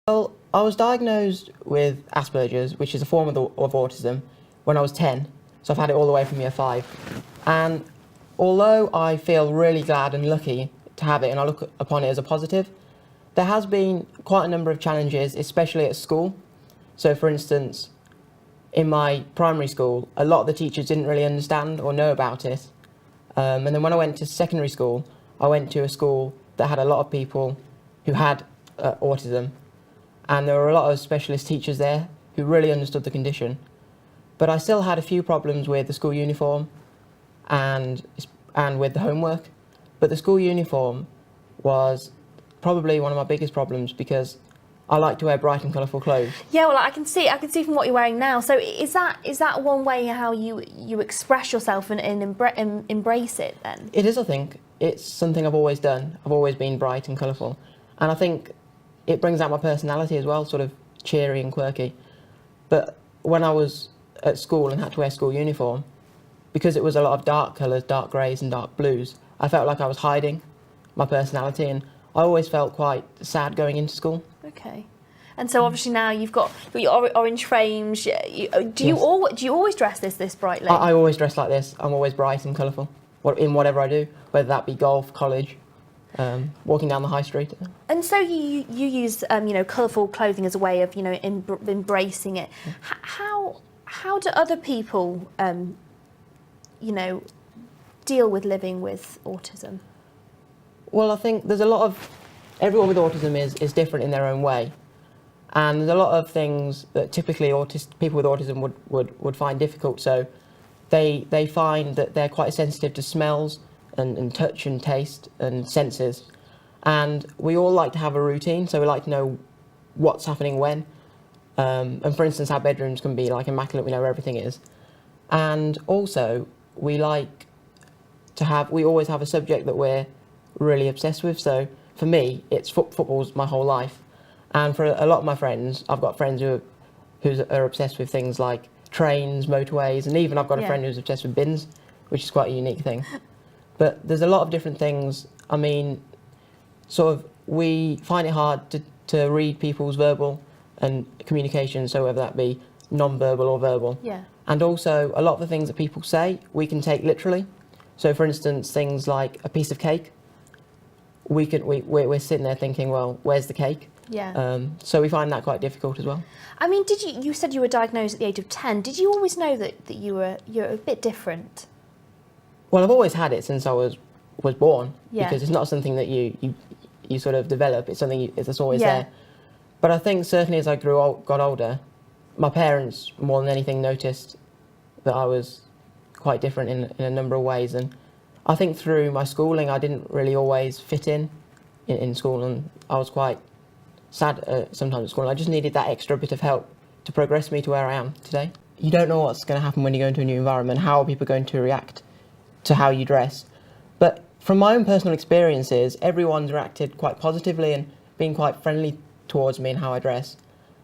Well, I was diagnosed with Asperger's, which is a form of autism, when I was 10, so I've had it all the way from year 5. And although I feel really glad and lucky to have it, and I look upon it as a positive, there has been quite a number of challenges, especially at school. So for instance, in my primary school, a lot of the teachers didn't really understand or know about it. And then when I went to secondary school, I went to a school that had a lot of people who had autism. And there were a lot of specialist teachers there who really understood the condition. But I still had a few problems with the school uniform and with the homework. But the school uniform was probably one of my biggest problems because I like to wear bright and colourful clothes. Yeah, well, I can see from what you're wearing now. So is that one way how you express yourself and embrace it then? It is, I think. It's something I've always done. I've always been bright and colourful. And I think it brings out my personality as well, sort of cheery and quirky. But when I was at school and had to wear school uniform, because it was a lot of dark colours, dark greys and dark blues, I felt like I was hiding my personality, and I always felt quite sad going into school. Okay. And so obviously now you've got your orange frames. Do you always dress this brightly? I always dress like this. I'm always bright and colourful in whatever I do, whether that be golf, college, walking down the high street. And so you use colourful clothing as a way of embracing it. How do other people deal with living with autism? Well, I think there's a lot of everyone with autism is different in their own way, and there's a lot of things that typically people with autism would find difficult. So they find that they're quite sensitive to smells and touch and taste and senses, and we all like to have a routine, so we like to know what's happening when. And for instance, our bedrooms can be like immaculate, we know where everything is. And also we always have a subject that we're really obsessed with. So for me, it's football's my whole life. And for a lot of my friends, I've got friends who are obsessed with things like trains, motorways, and even I've got a friend who's obsessed with bins, which is quite a unique thing. But there's a lot of different things. I mean, sort of, we find it hard to read people's verbal and communication, so whether that be non-verbal or verbal. Yeah. And also, a lot of the things that people say, we can take literally. So for instance, things like a piece of cake, we're sitting there thinking, well, where's the cake? Yeah. So we find that quite difficult as well. I mean, you said you were diagnosed at the age of 10. Did you always know that you're a bit different? Well, I've always had it since I was born, Yeah. because it's not something that you sort of develop. It's something that's always Yeah. there. But I think certainly as I got older, my parents more than anything noticed that I was quite different in a number of ways. And I think through my schooling, I didn't really always fit in school, and I was quite sad sometimes at school. I just needed that extra bit of help to progress me to where I am today. You don't know what's going to happen when you go into a new environment. How are people going to react to how you dress? But from my own personal experiences, everyone's reacted quite positively and been quite friendly towards me and how I dress.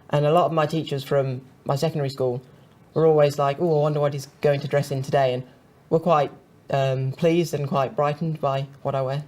And a lot of my teachers from my secondary school were always like, oh, I wonder what he's going to dress in today, and were quite pleased and quite brightened by what I wear.